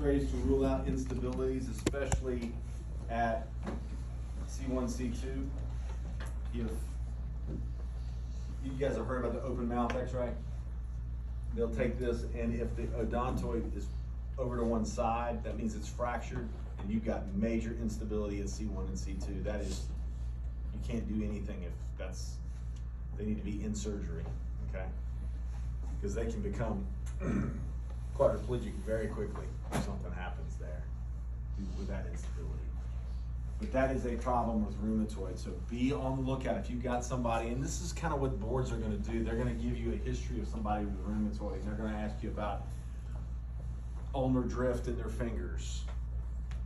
X-rays to rule out instabilities, especially at C1, C2. If you guys have heard about the open mouth X-ray, they'll take this, and if the odontoid is over to one side, that means it's fractured, and you've got major instability at C1 and C2. That is, you can't do anything if that's, they need to be in surgery, okay? Because they can become quadriplegic very quickly if something happens there with that instability. But that is a problem with rheumatoid, so be on the lookout. If you've got somebody, and this is kind of what boards are gonna do, they're gonna give you a history of somebody with rheumatoid, and they're gonna ask you about ulnar drift in their fingers.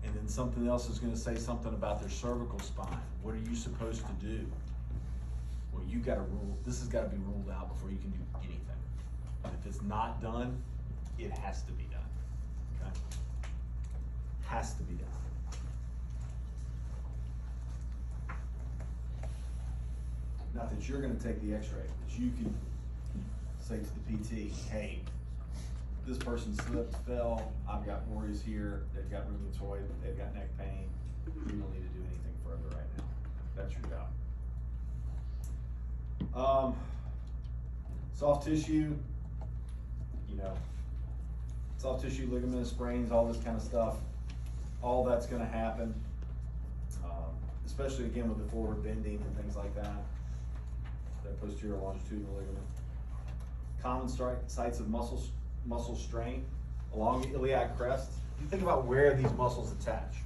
And then something else is gonna say something about their cervical spine. What are you supposed to do? Well, you gotta rule, this has gotta be ruled out before you can do anything. And if it's not done, it has to be done, okay? Has to be done. Not that you're gonna take the x-ray, but you can say to the PT, hey, this person slipped, fell, I've got worries here, they've got rheumatoid, they've got neck pain, we don't need to do anything further right now. That's your job. Soft tissue, you know, soft tissue ligament sprains, all this kind of stuff, all that's gonna happen, especially again with the forward bending and things like that. That posterior longitudinal ligament. Common sites of muscle strain along the iliac crest. You think about where these muscles attach.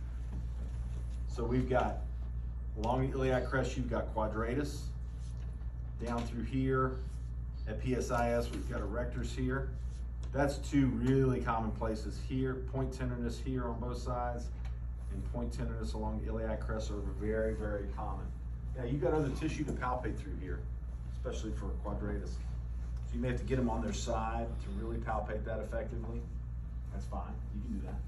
So we've got along the iliac crest, you've got quadratus. Down through here at PSIS, we've got erectors here. That's two really common places here. Point tenderness here on both sides, and point tenderness along the iliac crest are very, very common. Now you've got other tissue to palpate through here, especially for quadratus. So you may have to get them on their side to really palpate that effectively. That's fine, you can do that.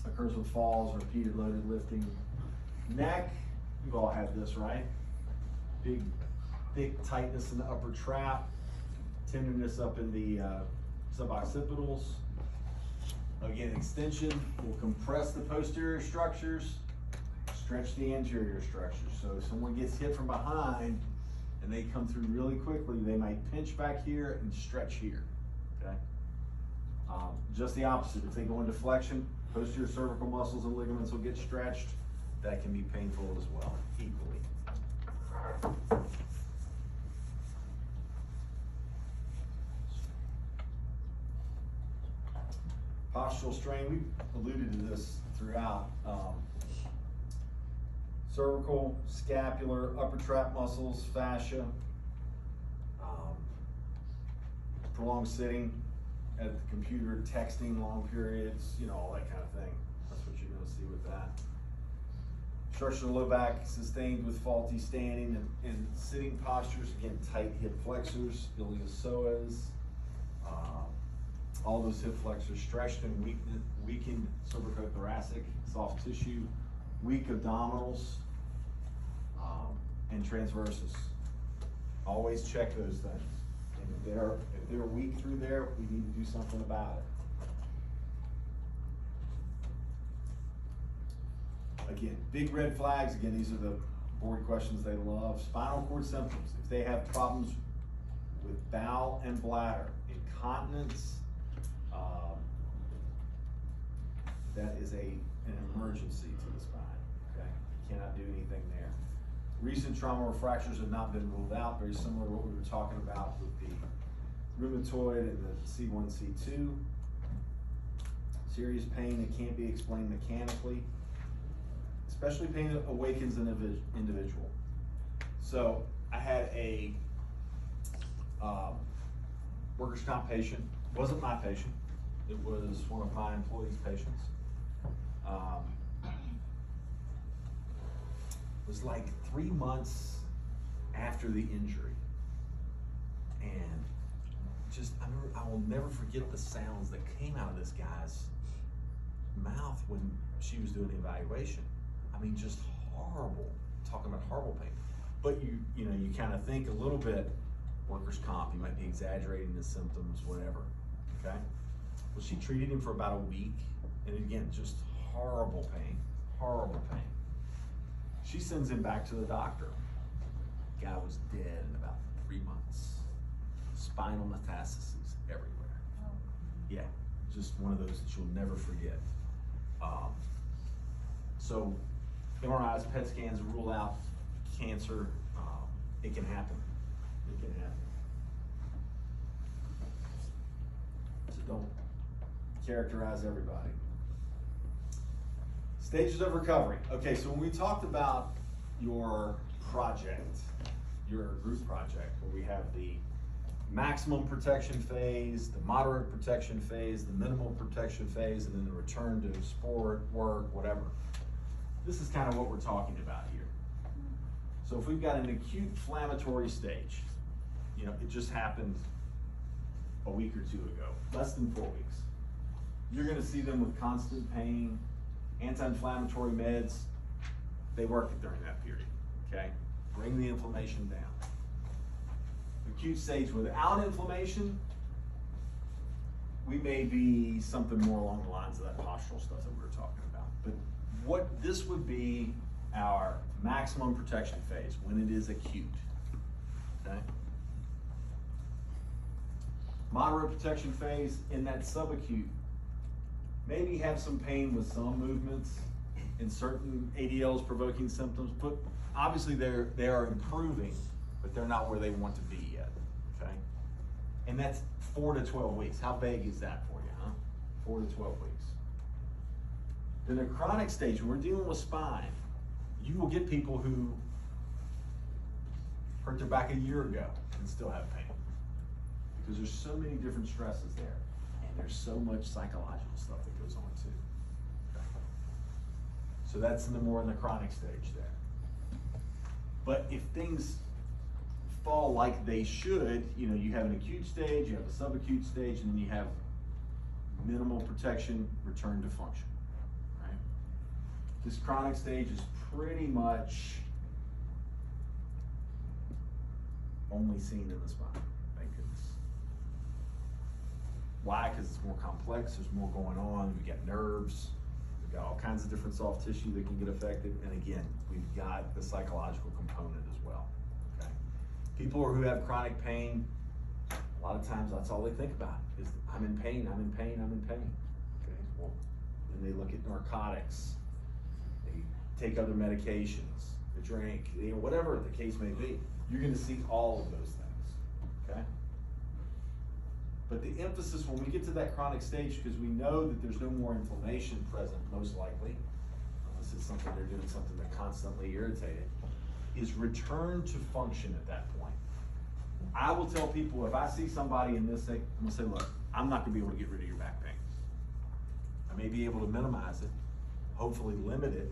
Occurs with falls, repeated loaded lifting. Neck, you've all had this, right? Big, thick tightness in the upper trap, tenderness up in the suboccipitals. Again, extension will compress the posterior structures, stretch the anterior structures. So if someone gets hit from behind and they come through really quickly, they might pinch back here and stretch here, okay? Just the opposite, if they go into flexion, posterior cervical muscles and ligaments will get stretched. That can be painful as well, equally. Postural strain, we've alluded to this throughout. Cervical, scapular, upper trap muscles, fascia, prolonged sitting at the computer, texting long periods, you know, all that kind of thing. That's what you're gonna see with that. Structure of the low back sustained with faulty standing and sitting postures, again, tight hip flexors, iliopsoas, all those hip flexors, stretched and weakened cervicothoracic, soft tissue, weak abdominals, and transversus. Always check those things. And if they're weak through there, we need to do something about it. Again, big red flags. Again, these are the board questions they love. Spinal cord symptoms. If they have problems with bowel and bladder, incontinence, that is an emergency to the spine, okay? You cannot do anything there. Recent trauma or fractures have not been ruled out, very similar to what we were talking about with the rheumatoid and the C1, C2. Serious pain that can't be explained mechanically, especially pain that awakens an individual. So I had a workers' comp patient, wasn't my patient, it was one of my employees' patients. It was like 3 months after the injury. And just, I will never forget the sounds that came out of this guy's mouth when she was doing the evaluation. I mean, just horrible, talking about horrible pain. But you know, you kind of think a little bit workers' comp, you might be exaggerating the symptoms, whatever, okay? Well, she treated him for about a week, and again, just horrible pain, horrible pain. She sends him back to the doctor. Guy was dead in about 3 months. Spinal metastases everywhere. Yeah, just one of those that you'll never forget. So MRIs, PET scans rule out cancer. It can happen. It can happen. So don't characterize everybody. Stages of recovery. Okay, so when we talked about your project, your group project, where we have the maximum protection phase, the moderate protection phase, the minimal protection phase, and then the return to sport, work, whatever. This is kind of what we're talking about here. So if we've got an acute inflammatory stage, you know, it just happened a week or two ago, less than 4 weeks. You're gonna see them with constant pain, anti-inflammatory meds, they work during that period, okay? Bring the inflammation down. Acute stage without inflammation, we may be something more along the lines of that postural stuff that we were talking about. But what this would be our maximum protection phase when it is acute, okay? Moderate protection phase in that subacute, maybe have some pain with some movements and certain ADLs provoking symptoms, but obviously they are improving, but they're not where they want to be yet, okay? And that's 4 to 12 weeks. How vague is that for you, huh? 4 to 12 weeks. Then the chronic stage, when we're dealing with spine, you will get people who hurt their back a year ago and still have pain. Because there's so many different stresses there. And there's so much psychological stuff that goes on too. Okay. So that's more in the chronic stage there. But if things fall like they should, you know, you have an acute stage, you have a subacute stage, and then you have minimal protection, return to function, right? This chronic stage is pretty much only seen in the spine, thank goodness. Why? Because it's more complex, there's more going on, we've got nerves, we've got all kinds of different soft tissue that can get affected, and again, we've got the psychological component as well, okay? People who have chronic pain, a lot of times that's all they think about is, I'm in pain, I'm in pain, I'm in pain, okay? Well, then they look at narcotics, they take other medications, they drink, you know, whatever the case may be. You're gonna see all of those things, okay? But the emphasis when we get to that chronic stage, because we know that there's no more inflammation present, most likely, unless it's something they're doing something that constantly irritated, is return to function at that point. I will tell people, if I see somebody in this thing, I'm gonna say, look, I'm not gonna be able to get rid of your back pain. I may be able to minimize it, hopefully limit it.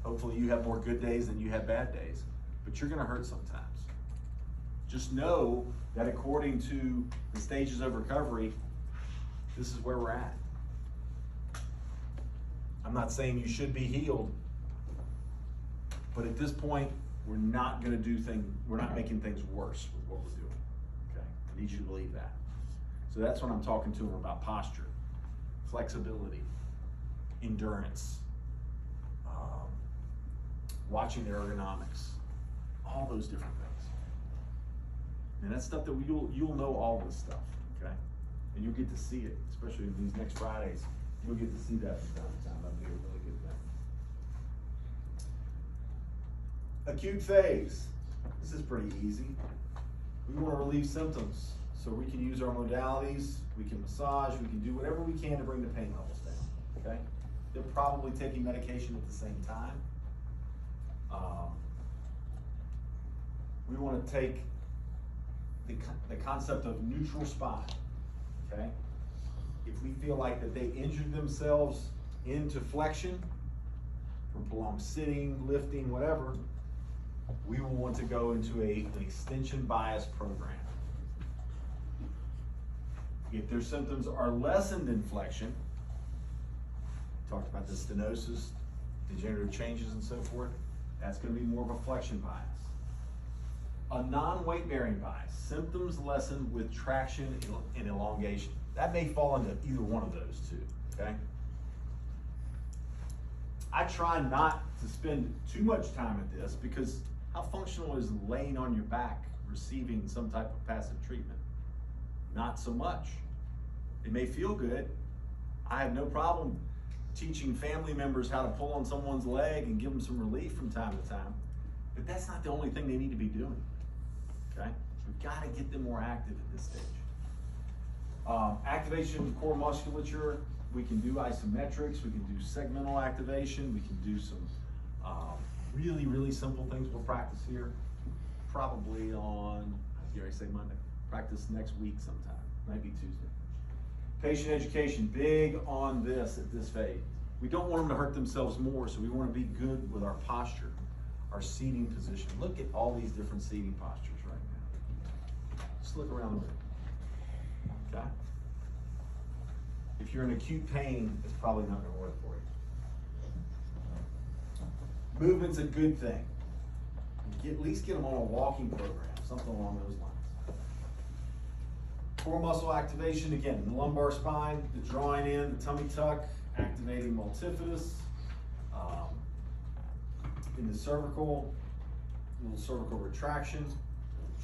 Hopefully you have more good days than you have bad days, but you're gonna hurt sometimes. Just know that according to the stages of recovery, this is where we're at. I'm not saying you should be healed, but at this point, we're not making things worse with what we're doing, okay? I need you to believe that. So that's when I'm talking to them about posture, flexibility, endurance, watching their ergonomics, all those different things. And that's stuff that you'll know all this stuff, okay? And you'll get to see it, especially in these next Fridays. You'll get to see that from time to time. That'll be a really good thing. Acute phase. This is pretty easy. We want to relieve symptoms. So we can use our modalities, we can massage, we can do whatever we can to bring the pain levels down, okay? They're probably taking medication at the same time. We want to take the concept of neutral spine, okay? If we feel like that they injured themselves into flexion from prolonged sitting, lifting, whatever, we will want to go into an extension bias program. If their symptoms are lessened in flexion, talked about the stenosis, degenerative changes and so forth, that's going to be more of a flexion bias. A non-weight bearing bias, symptoms lessened with traction and elongation. That may fall into either one of those two, okay? I try not to spend too much time at this because how functional is laying on your back receiving some type of passive treatment? Not so much. It may feel good. I have no problem teaching family members how to pull on someone's leg and give them some relief from time to time, but that's not the only thing they need to be doing, okay? We've got to get them more active at this stage. Activation of core musculature, we can do isometrics, we can do segmental activation, we can do some really, really simple things we'll practice here, probably on, I dare I say Monday, practice next week sometime, might be Tuesday. Patient education, big on this at this phase. We don't want them to hurt themselves more, so we want to be good with our posture, our seating position. Look at all these different seating postures right now. Just look around the room. Okay? If you're in acute pain, it's probably not going to work for you. Movement's a good thing. At least get them on a walking program, something along those lines. Core muscle activation, again, the lumbar spine, the drawing in, the tummy tuck, activating multifidus. In the cervical, little cervical retraction,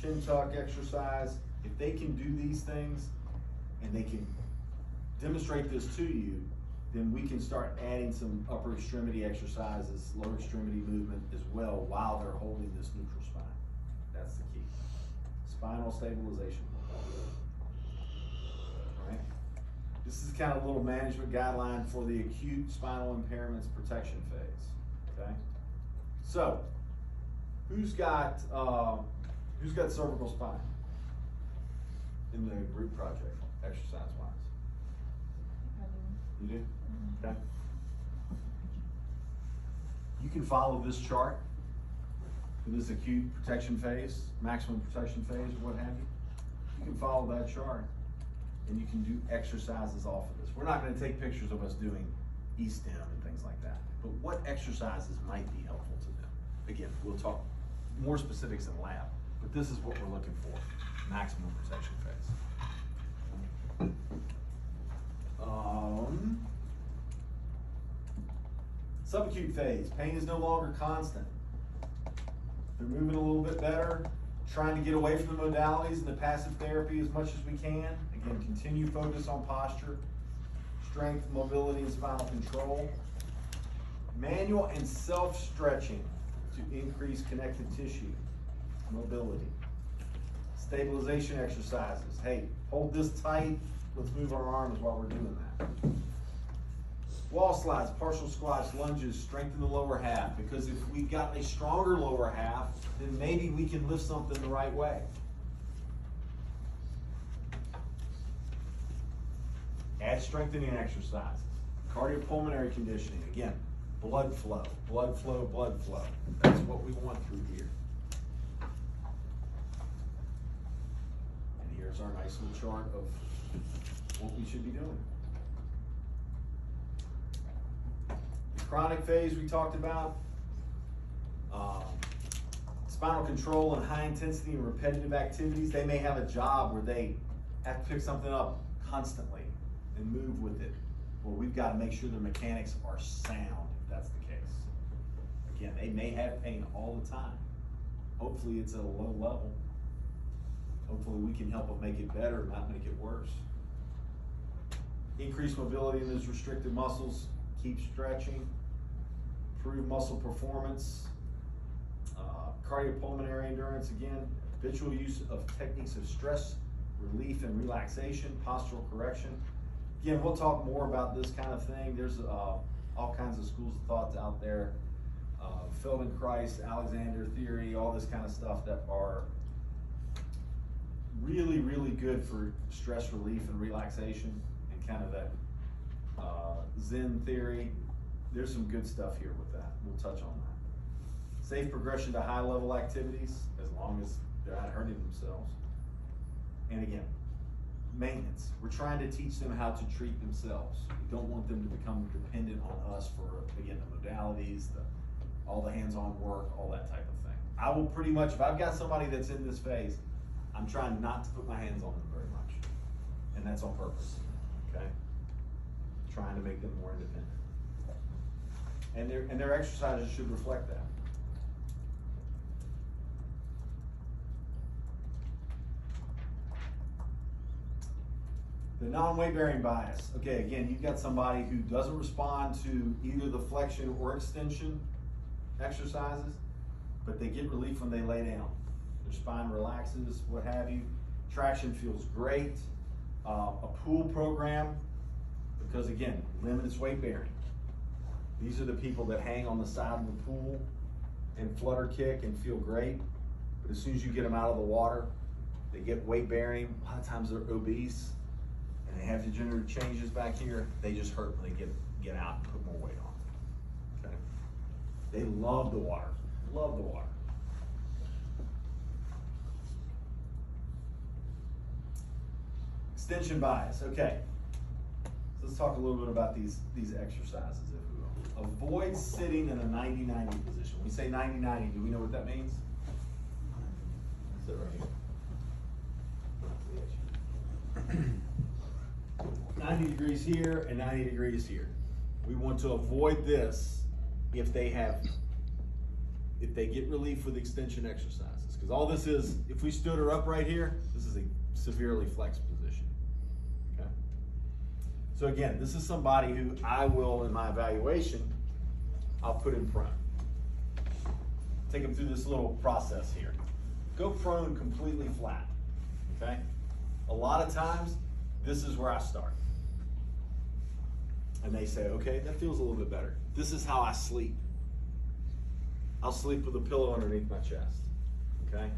chin tuck exercise. If they can do these things and they can demonstrate this to you, then we can start adding some upper extremity exercises, lower extremity movement as well while they're holding this neutral spine. That's the key. Spinal stabilization. Right? This is kind of a little management guideline for the acute spinal impairments protection phase. Okay? So, who's got cervical spine in the group project, exercise-wise? You do? Okay. You can follow this chart for this acute protection phase, maximum protection phase, or what have you. You can follow that chart and you can do exercises off of this. We're not going to take pictures of us doing E-stem and things like that, but what exercises might be helpful to them? Again, we'll talk more specifics in lab, but this is what we're looking for, maximum protection phase. Subacute phase, pain is no longer constant. They're moving a little bit better, trying to get away from the modalities and the passive therapy as much as we can. Again, continue focus on posture, strength, mobility, and spinal control. Manual and self-stretching to increase connective tissue, mobility. Stabilization exercises. Hey, hold this tight. Let's move our arms while we're doing that. Wall slides, partial squats, lunges, strengthen the lower half, because if we've got a stronger lower half, then maybe we can lift something the right way. Add strengthening exercises. Cardiopulmonary conditioning, again, blood flow, blood flow, blood flow. That's what we want through here. And here's our nice little chart of what we should be doing. The chronic phase we talked about, spinal control and high intensity and repetitive activities. They may have a job where they have to pick something up constantly and move with it. Well, we've got to make sure their mechanics are sound, if that's the case. Again, they may have pain all the time. Hopefully it's at a low level. Hopefully we can help them make it better, not make it worse. Increase mobility in those restricted muscles, keep stretching, improve muscle performance, cardiopulmonary endurance, again, habitual use of techniques of stress relief and relaxation, postural correction. Again, we'll talk more about this kind of thing. There's all kinds of schools of thoughts out there, Feldenkrais, Alexander theory, all this kind of stuff that are really, really good for stress relief and relaxation, and kind of that Zen theory. There's some good stuff here with that. We'll touch on that. Safe progression to high level activities, as long as they're not hurting themselves. And again, maintenance. We're trying to teach them how to treat themselves. We don't want them to become dependent on us for, again, the modalities, all the hands-on work, all that type of thing. I will pretty much, if I've got somebody that's in this phase, I'm trying not to put my hands on them very much. and that's on purpose, okay? Trying to make them more independent. And their exercises should reflect that. The non-weight bearing bias. Okay, again, you've got somebody who doesn't respond to either the flexion or extension exercises, but they get relief when they lay down. Their spine relaxes, what have you. Traction feels great. A pool program, because again, limit its weight bearing. These are the people that hang on the side of the pool and flutter kick and feel great, but as soon as you get them out of the water, they get weight bearing. A lot of times they're obese, and they have degenerative changes back here. They just hurt when they get out and put more weight on. Okay? They love the water. Love the water. Extension bias. Okay. So let's talk a little bit about these exercises, if we will. Avoid sitting in a 90-90 position. When we say 90-90, do we know what that means? Sit right here. 90 degrees here and 90 degrees here. We want to avoid this if they get relief with extension exercises. Because all this is, if we stood her up right here, this is a severely flexed position. Okay? So again, this is somebody who I will, in my evaluation, I'll put in prone. Take them through this little process here. Go prone completely flat. Okay? A lot of times, this is where I start. And they say, okay, that feels a little bit better. This is how I sleep. I'll sleep with a pillow underneath my chest, okay?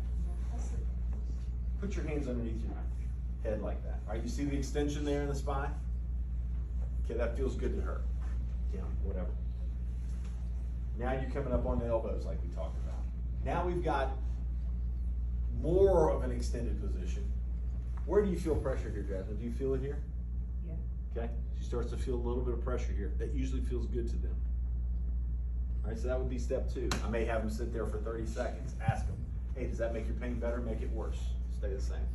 Put your hands underneath your head like that. All right, you see the extension there in the spine? Okay, that feels good to her. Yeah, whatever. Now you're coming up on the elbows like we talked about. Now we've got more of an extended position. Where do you feel pressure here, Jasmine? Do you feel it here? Yeah. Okay, she starts to feel a little bit of pressure here. That usually feels good to them. All right, so that would be step 2. I may have them sit there for 30 seconds. Ask them, hey, does that make your pain better? Make it worse. Stay the same.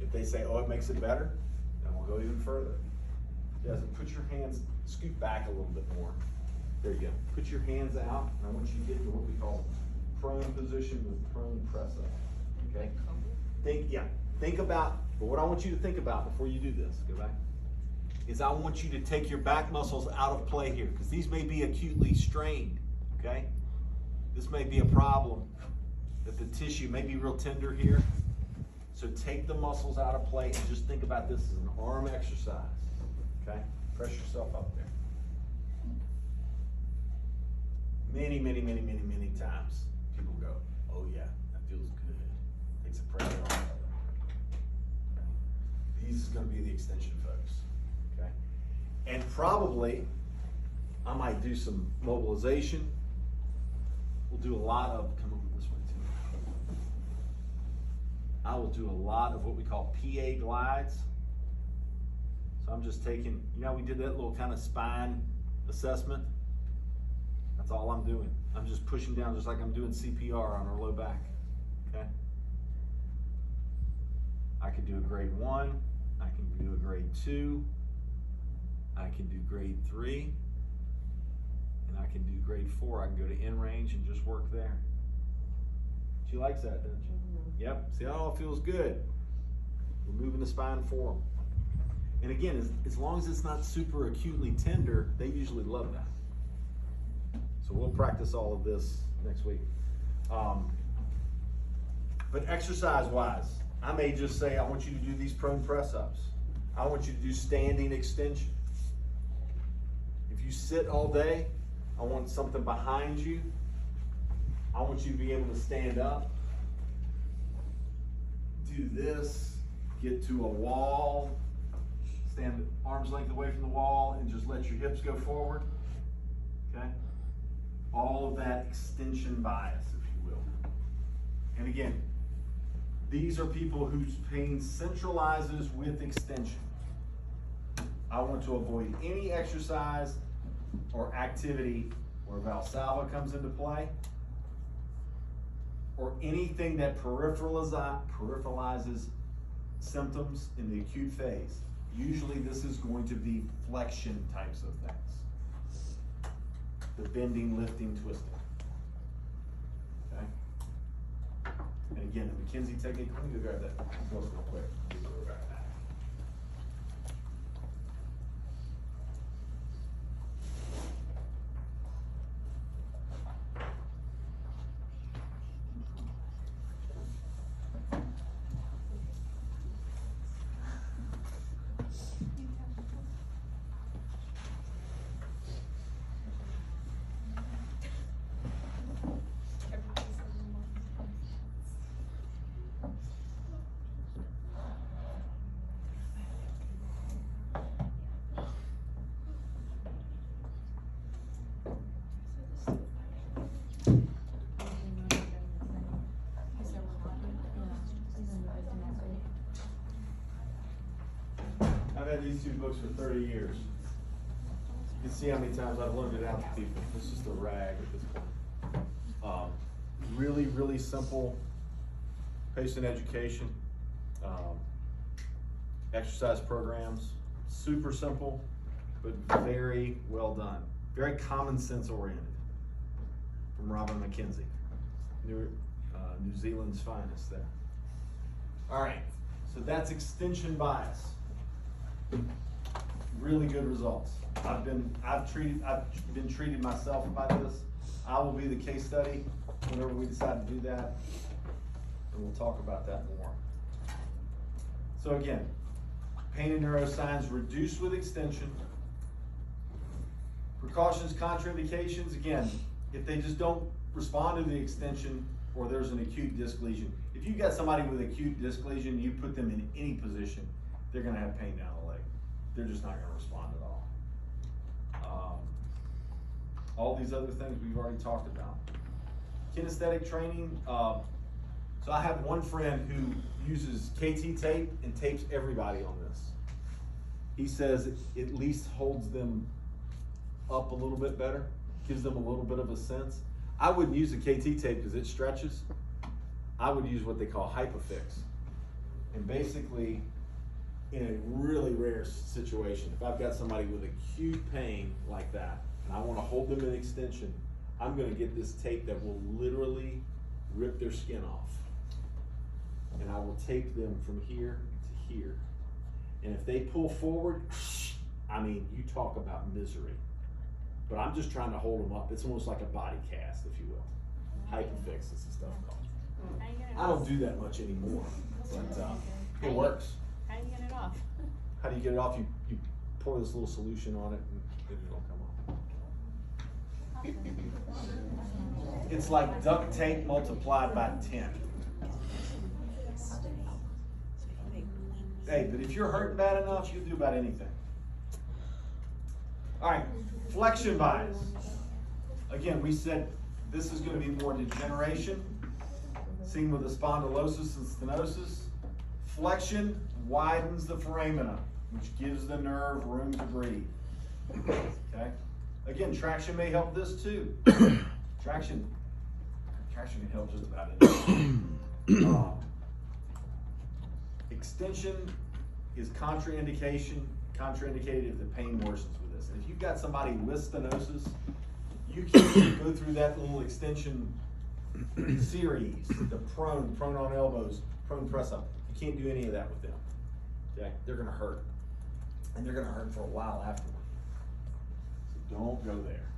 If they say, oh, it makes it better, then we'll go even further. Jasmine, put your hands, scoot back a little bit more. There you go. Put your hands out, and I want you to get into what we call prone position with prone press up. Okay? Think about, but what I want you to think about before you do this, go back, is I want you to take your back muscles out of play here, because these may be acutely strained, okay? This may be a problem that the tissue may be real tender here. So take the muscles out of play and just think about this as an arm exercise, okay? Press yourself up there. Many, many, many, many, many times people go, oh yeah, that feels good. Takes the pressure off. These is going to be the extension, folks. Okay? And probably, I might do some mobilization. We'll do a lot of, come over this way too. I will do a lot of what we call PA glides. So I'm just taking, we did that little kind of spine assessment. That's all I'm doing. I'm just pushing down just like I'm doing CPR on our low back. Okay? I could do a grade 1. I can do a grade 2, I can do grade 3, and I can do grade 4. I can go to in range and just work there. She likes that, doesn't she? Mm-hmm. Yep, see how it all feels good. We're moving the spine forward. And again, as long as it's not super acutely tender, they usually love that. So we'll practice all of this next week. But exercise-wise, I may just say, I want you to do these prone press-ups. I want you to do standing extension. If you sit all day, I want something behind you. I want you to be able to stand up. Do this, get to a wall, stand arm's length away from the wall, and just let your hips go forward. Okay? All of that extension bias, if you will. And again, these are people whose pain centralizes with extension. I want to avoid any exercise or activity where Valsalva comes into play, or anything that peripheralizes symptoms in the acute phase, usually this is going to be flexion types of things. The bending, lifting, twisting. Okay? And again, the McKenzie technique, let me go grab that book real quick. I've had these two books for 30 years. You can see how many times I've loaned it out to people. It's just a rag at this point. Really, really simple patient education, exercise programs, super simple, but very well done. Very common sense oriented from Robin McKenzie, New Zealand's finest there. All right, so that's extension bias. Really good results. I've been treated myself by this. I will be the case study whenever we decide to do that, and we'll talk about that more. So again, pain and neuroscience reduced with extension. Precautions, contraindications, again, if they just don't respond to the extension or there's an acute disc lesion. If you've got somebody with acute disc lesion, you put them in any position, they're gonna have pain down the leg. They're just not gonna respond at all. All these other things we've already talked about. Kinesthetic training, so I have one friend who uses KT tape and tapes everybody on this. He says it at least holds them up a little bit better, gives them a little bit of a sense. I wouldn't use the KT tape because it stretches. I would use what they call Hypafix. And basically, in a really rare situation, if I've got somebody with acute pain like that, and I want to hold them in extension, I'm going to get this tape that will literally rip their skin off. And I will tape them from here to here. And if they pull forward, I mean, you talk about misery. But I'm just trying to hold them up. It's almost like a body cast, if you will. Hypafix is the stuff called. I don't do that much anymore, but it works. How do you get it off? How do you get it off? You pour this little solution on it and it'll come off. It's like duct tape multiplied by 10. Hey, but if you're hurting bad enough, you can do about anything. All right, flexion bias. Again, we said this is going to be more degeneration, seen with the spondylosis and stenosis. Flexion widens the foramina, which gives the nerve room to breathe. Okay? Again, traction may help this too. Traction can help just about anything. Extension is contraindicated if the pain worsens with this. And if you've got somebody with stenosis, you can't go through that little extension series, the prone on elbows, prone press up. You can't do any of that with them. Okay? They're gonna hurt. And they're gonna hurt for a while afterward. So don't go there.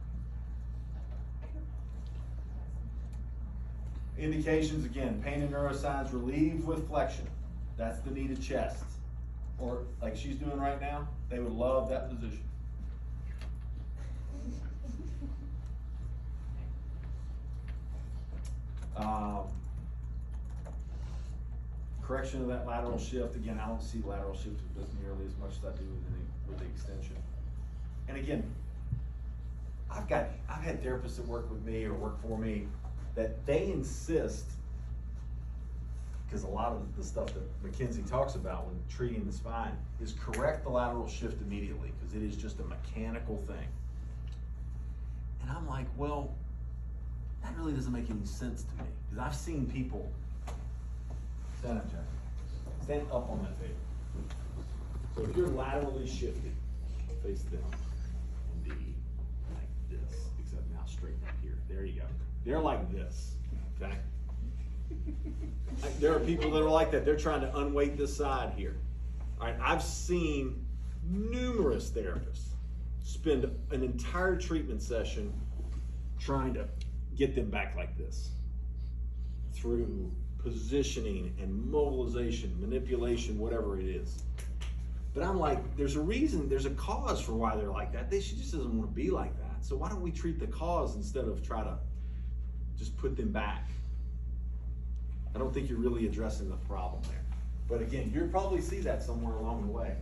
Indications, again, pain and neuroscience relieved with flexion. That's the knee to chest. Or like she's doing right now, they would love that position. Correction of that lateral shift. Again, I don't see lateral shift with nearly as much as I do with the extension. And again, I've had therapists that work with me or work for me that they insist, because a lot of the stuff that McKenzie talks about when treating the spine is correct the lateral shift immediately, because it is just a mechanical thing. And I'm like, well, that really doesn't make any sense to me, because I've seen people, stand up, Jack. stand up on that table. So if you're laterally shifted, face them and be like this, except now straighten up here. There you go. They're like this, okay? There are people that are like that. They're trying to unweight this side here. All right, I've seen numerous therapists spend an entire treatment session trying to get them back like this through positioning and mobilization, manipulation, whatever it is. But I'm like, there's a reason, there's a cause for why they're like that. She just doesn't want to be like that. So why don't we treat the cause instead of try to just put them back? I don't think you're really addressing the problem there. But again, you'll probably see that somewhere along the way.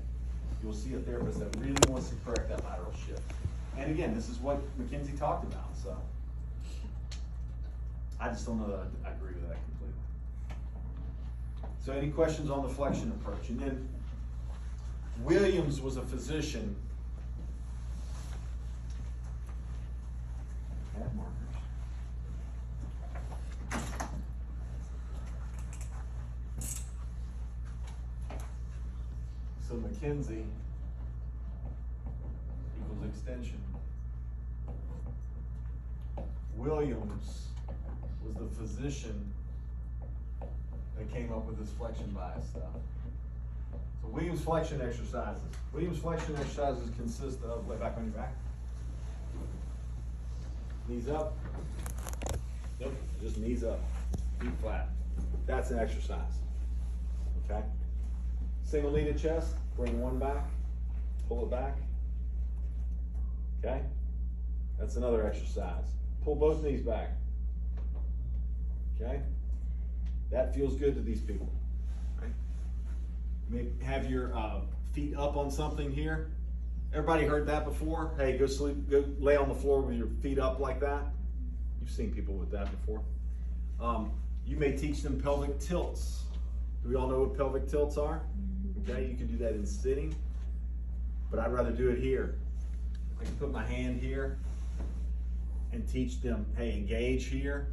You'll see a therapist that really wants to correct that lateral shift. And again, this is what Mackenzie talked about, so. I just don't know that I agree with that completely. So any questions on the flexion approach? And then Williams was a physician. I have markers. So Mackenzie equals extension. Williams was the physician that came up with this flexion bias stuff. So Williams flexion exercises. Williams flexion exercises consist of, lay back on your back. Knees up. Nope, just knees up. Feet flat. That's an exercise. Okay? Single knee to chest, bring one back, pull it back. Okay? That's another exercise. Pull both knees back. Okay? That feels good to these people. Right? Maybe have your feet up on something here. Everybody heard that before? Hey, go sleep, go lay on the floor with your feet up like that. You've seen people with that before. You may teach them pelvic tilts. Do we all know what pelvic tilts are? Okay, you can do that in sitting, but I'd rather do it here. I can put my hand here and teach them, hey, engage here,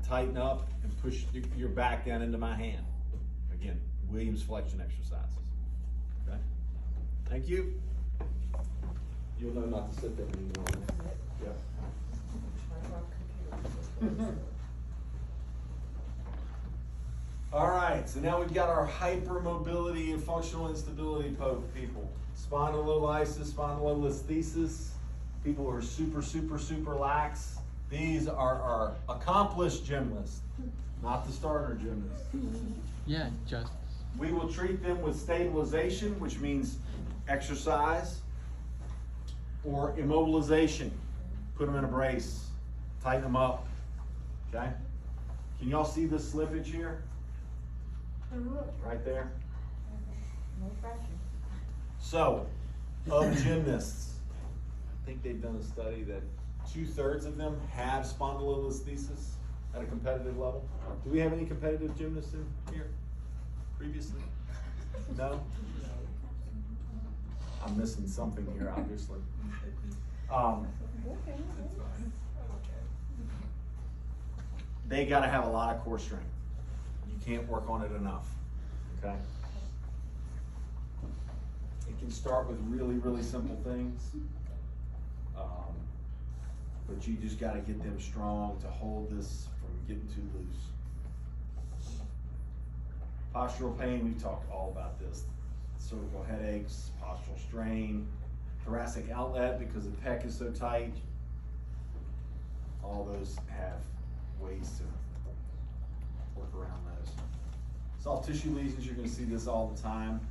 tighten up, and push your back down into my hand. Again, Williams flexion exercises. Okay? Thank you. You'll know not to sit there anymore. Yep. All right, so now we've got our hypermobility and functional instability people. Spondylolysis, spondylolisthesis, people who are super lax. These are our accomplished gymnasts, not the starter gymnasts. Yeah, just. We will treat them with stabilization, which means exercise, or immobilization. Put them in a brace, tighten them up, okay? Can y'all see the slippage here? Right there. No pressure. So, of gymnasts, I think they've done a study that 2/3 of them have spondylolisthesis at a competitive level. Do we have any competitive gymnasts in here previously? No? I'm missing something here, obviously. They gotta have a lot of core strength. You can't work on it enough, okay? It can start with really simple things, but you just gotta get them strong to hold this from getting too loose. Postural pain, we've talked all about this. Cervical headaches, postural strain, thoracic outlet because the pec is so tight. All those have ways to work around those. Soft tissue lesions, you're going to see this all the time.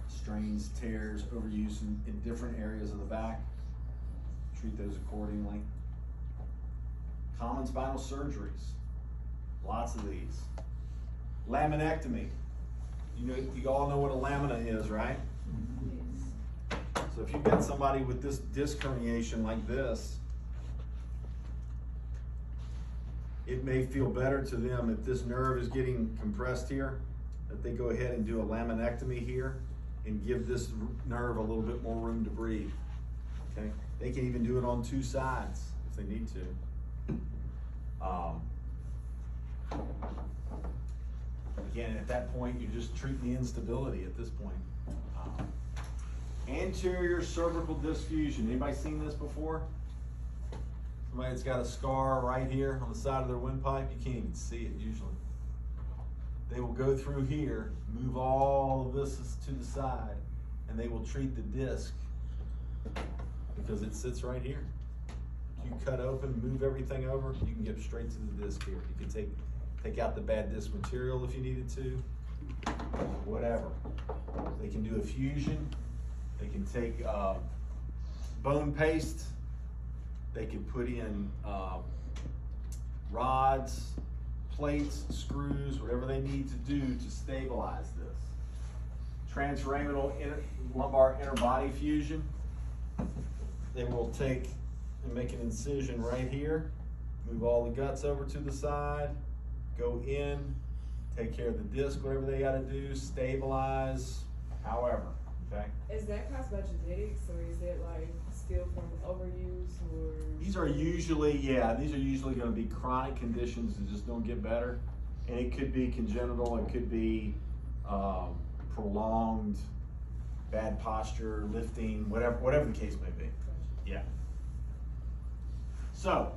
Strains, tears, overuse in different areas of the back. Treat those accordingly. Common spinal surgeries, lots of these. Laminectomy, you all know what a lamina is, right? So if you've got somebody with this disc herniation like this, it may feel better to them if this nerve is getting compressed here, that they go ahead and do a laminectomy here and give this nerve a little bit more room to breathe, okay? They can even do it on two sides if they need to. Again, at that point, you're just treating the instability at this point. Anterior cervical disc fusion. Anybody seen this before? Somebody that's got a scar right here on the side of their windpipe, you can't even see it usually. They will go through here, move all of this to the side, and they will treat the disc because it sits right here. You cut open, move everything over, you can get straight to the disc here. You can take out the bad disc material if you needed to, whatever. They can do a fusion. They can take bone paste. They can put in rods, plates, screws, whatever they need to do to stabilize this. Transforaminal lumbar interbody fusion. They will take and make an incision right here, move all the guts over to the side, go in, take care of the disc, whatever they gotta do, stabilize, however, okay? Is that caused by genetics, or is it like still from overuse, or? These are usually gonna be chronic conditions that just don't get better. And it could be congenital, it could be prolonged bad posture, lifting, whatever the case may be. Yeah. So,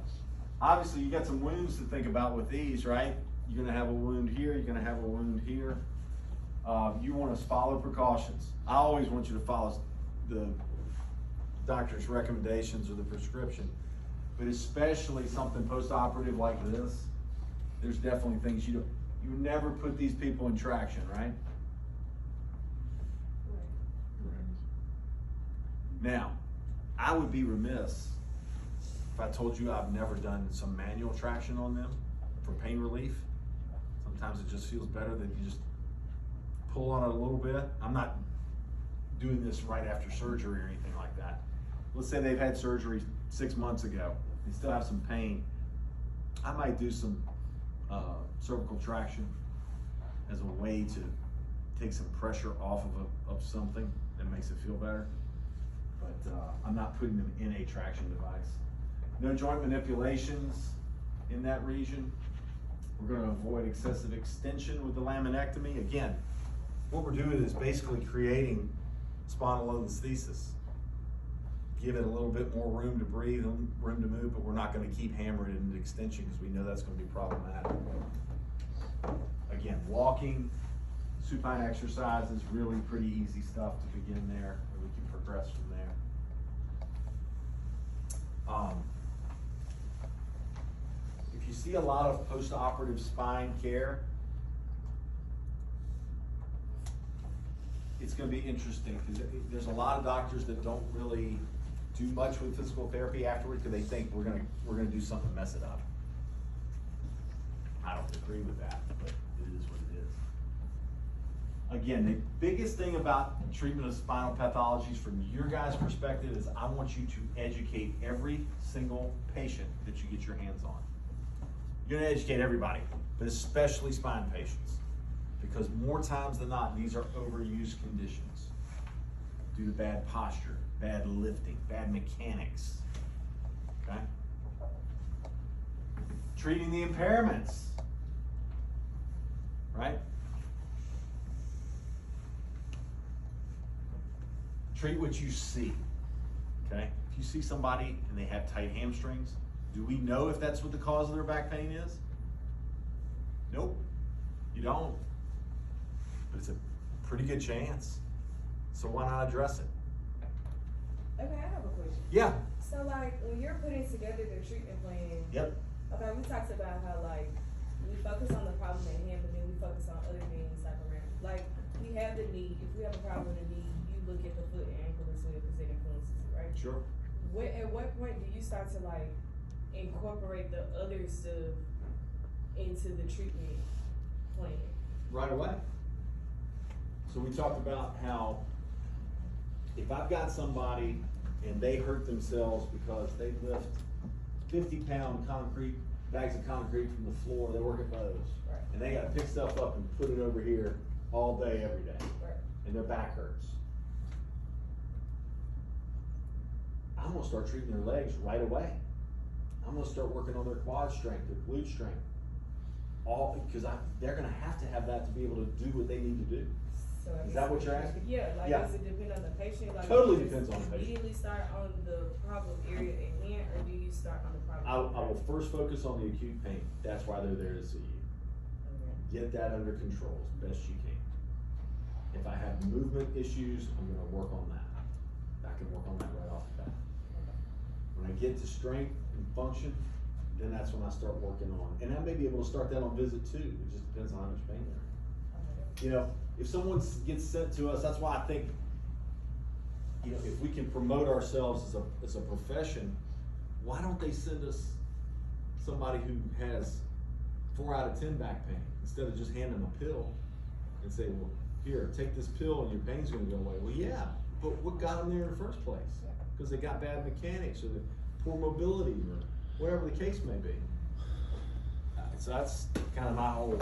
obviously you got some wounds to think about with these, right? You're gonna have a wound here, you're gonna have a wound here. You wanna follow precautions. I always want you to follow the doctor's recommendations or the prescription, but especially something post-operative like this, there's definitely things you never put these people in traction, right? Now, I would be remiss if I told you I've never done some manual traction on them for pain relief. Sometimes it just feels better that you just pull on it a little bit. I'm not doing this right after surgery or anything like that. Let's say they've had surgery 6 months ago. They still have some pain. I might do some cervical traction as a way to take some pressure off of something that makes it feel better. But I'm not putting them in a traction device. No joint manipulations in that region. We're going to avoid excessive extension with the laminectomy. Again, what we're doing is basically creating spondylolisthesis. Give it a little bit more room to breathe, room to move, but we're not going to keep hammering it into extension because we know that's going to be problematic. Again, walking, supine exercise is really pretty easy stuff to begin there, and we can progress from there. If you see a lot of post-operative spine care, it's going to be interesting because there's a lot of doctors that don't really do much with physical therapy afterward because they think we're gonna do something to mess it up. I don't agree with that, but it is what it is. Again, the biggest thing about treatment of spinal pathologies from your guys' perspective is I want you to educate every single patient that you get your hands on. You're gonna educate everybody, but especially spine patients, because more times than not, these are overuse conditions due to bad posture, bad lifting, bad mechanics, okay? Treating the impairments, right? Treat what you see, okay? If you see somebody and they have tight hamstrings, do we know if that's what the cause of their back pain is? Nope, you don't. But it's a pretty good chance. So why not address it? Okay, I have a question. Yeah. So like, when you're putting together the treatment plan. Yep. Okay, we talked about how like, we focus on the problem at hand, but then we focus on other things like around. Like, we have the knee, if we have a problem with the knee, you look at the foot and ankle as well, because it influences it, right? Sure. At what point do you start to like, incorporate the other stuff into the treatment plan? Right away. So we talked about how if I've got somebody and they hurt themselves because they lift 50-pound bags of concrete from the floor, they work at Lowe's, Right. and they gotta pick stuff up and put it over here all day, every day, Right. and their back hurts. I'm gonna start treating their legs right away. I'm gonna start working on their quad strength, their glute strength, because they're gonna have to have that to be able to do what they need to do. So I Is guess- that what you're asking? Yeah, like, Yeah. does it depend on the patient? Like, Totally do you depends on the patient. Immediately start on the problem area at hand, or do you start on the problem? I will first focus on the acute pain. That's why they're there to see you. Get that under control as best you can. If I have movement issues, I'm gonna work on that. I can work on that right off the bat. When I get to strength and function, then that's when I start working on, and I may be able to start that on visit too. It just depends on how much pain they're in. You know, if someone gets sent to us, that's why I think, you know, if we can promote ourselves as a profession, why don't they send us somebody who has 4 out of 10 back pain, instead of just handing them a pill and say, well, here, take this pill and your pain's gonna go away. Well, yeah, but what got them there in the first place? Because they got bad mechanics or the poor mobility or whatever the case may be. So that's kind of my whole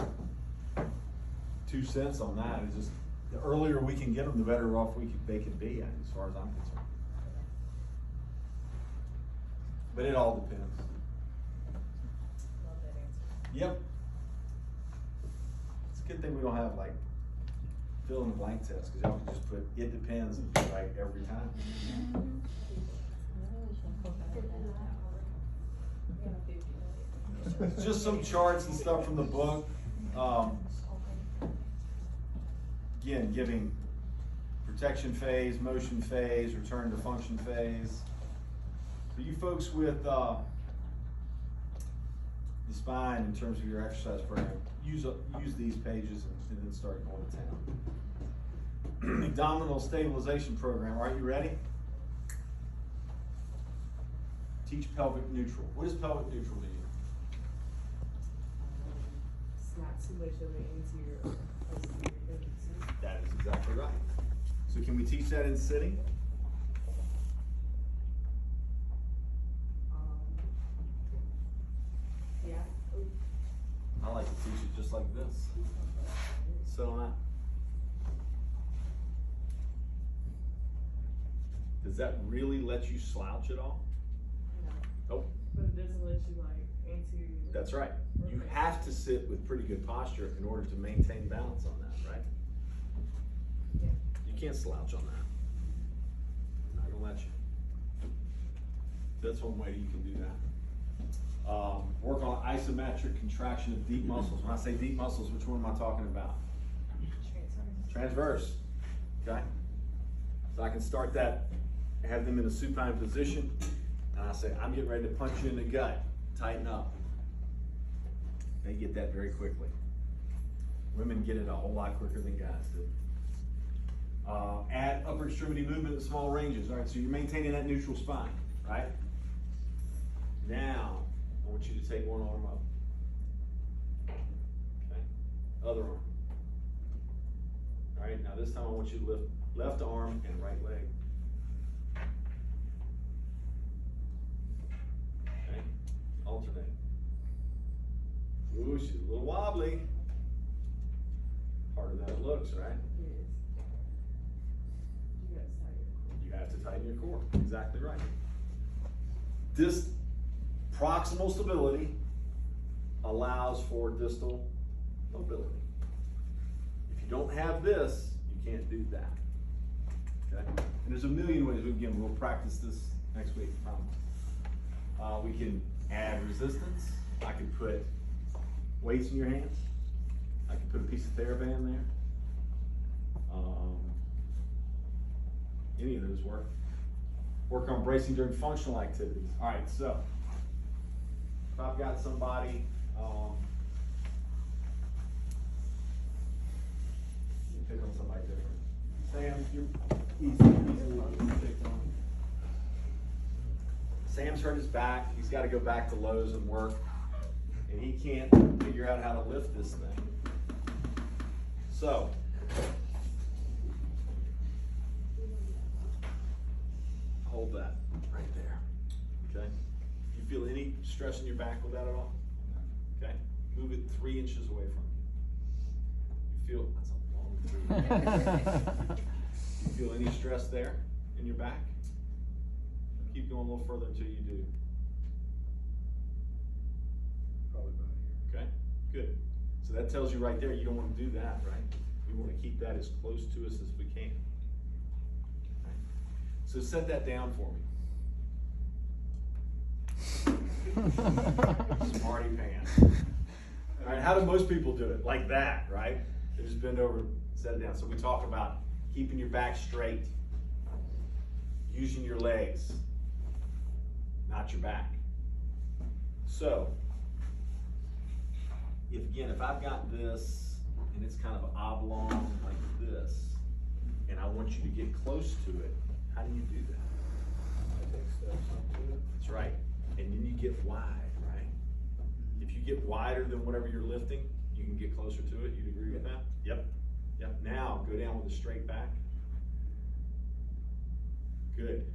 2 cents on that. Is just the earlier we can get them, the better off they can be, as far as I'm concerned. But it all depends. Love that answer. Yep. It's a good thing we don't have like fill in the blank test, because y'all can just put it depends and be right every time. It's just some charts and stuff from the book. Again, giving protection phase, motion phase, return to function phase. For you folks with the spine, in terms of your exercise program, use these pages and then start going to town. Abdominal stabilization program. Are you ready? Teach pelvic neutral. What is pelvic neutral to you? It's not too much of an interior or posterior tendency. That is exactly right. So can we teach that in sitting? Yeah. I like to teach it just like this. So on that. Does that really let you slouch at all? No. Nope. But it doesn't let you like anterior. That's right. You have to sit with pretty good posture in order to maintain balance on that, right? Yeah. You can't slouch on that. Not gonna let you. That's one way you can do that. Work on isometric contraction of deep muscles. When I say deep muscles, which one am I talking about? Transverse. Okay? So I can start that, have them in a supine position, and I say, I'm getting ready to punch you in the gut. Tighten up. They get that very quickly. Women get it a whole lot quicker than guys do. Add upper extremity movement in small ranges. All right, so you're maintaining that neutral spine, right? Now, I want you to take one arm up. Okay, other arm. All right, now this time I want you to lift left arm and right leg. Okay, alternate. Ooh, she's a little wobbly. Harder than it looks, right? Yes. You You gotta tighten your core. have to tighten your core. Exactly right. This proximal stability allows for distal mobility. If you don't have this, you can't do that. Okay? And there's a million ways. Again, we'll practice this next week, I promise. We can add resistance. I can put weights in your hands. I can put a piece of TheraBand there. Any of those work. Work on bracing during functional activities. All right, so if I've got somebody, let me pick on somebody different. Sam, you're easily picked on. Sam's hurt his back. He's got to go back to Lowe's and work, and he can't figure out how to lift this thing. So, hold that right there, okay? You feel any stress in your back with that at all? Okay, move it 3 inches away from you. You feel, that's a long 3 inches. You feel any stress there in your back? Keep going a little further until you do. Probably about here. Okay, good. So that tells you right there, you don't wanna do that, right? We wanna keep that as close to us as we can. Right? So set that down for me. Smarty pants. All right, how do most people do it? Like that, right? They just bend over, set it down. So we talk about keeping your back straight, using your legs, not your back. So, if I've got this and it's kind of oblong like this, and I want you to get close to it, how do you do that? I take steps up to it. That's right. And then you get wide, right? If you get wider than whatever you're lifting, you can get closer to it. You'd agree with that? Yep. Yep. Now go down with a straight back. Good.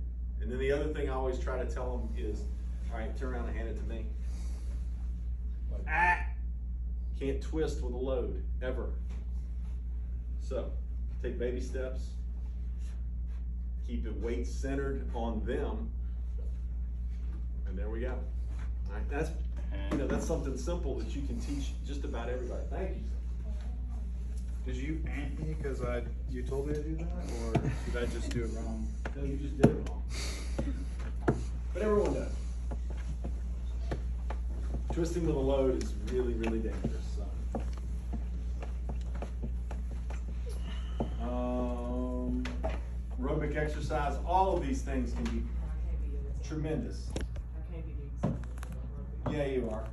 And then the other thing I always try to tell them is, all right, turn around and hand it to me. Can't twist with a load, ever. So, take baby steps. Keep the weight centered on them. And there we go. All right, that's something simple that you can teach just about everybody. Thank you. Did you ant me because you told me to do that, or did I just do it wrong? No, you just did it wrong. But everyone does. Twisting with a load is really, really dangerous. Aerobic exercise, all of these things can be tremendous. I can't be doing something. Yeah, you are.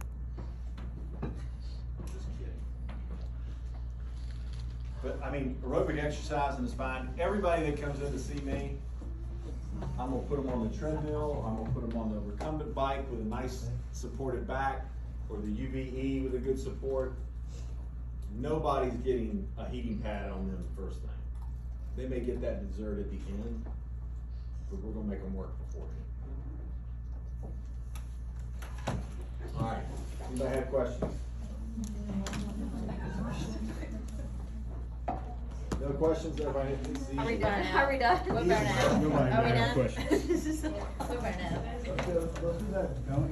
Just kidding. But I mean, aerobic exercising is fine. Everybody that comes in to see me, I'm gonna put them on the treadmill, I'm gonna put them on the recumbent bike with a nice supported back, or the UVE with a good support. Nobody's getting a heating pad on them the first thing. They may get that dessert at the end, but we're gonna make them work beforehand. All right, anybody have questions? No questions, everybody? Are we done now? Are we done? We're burning out. Nobody Are we has done? questions. We're burning out. Let's do that. Don't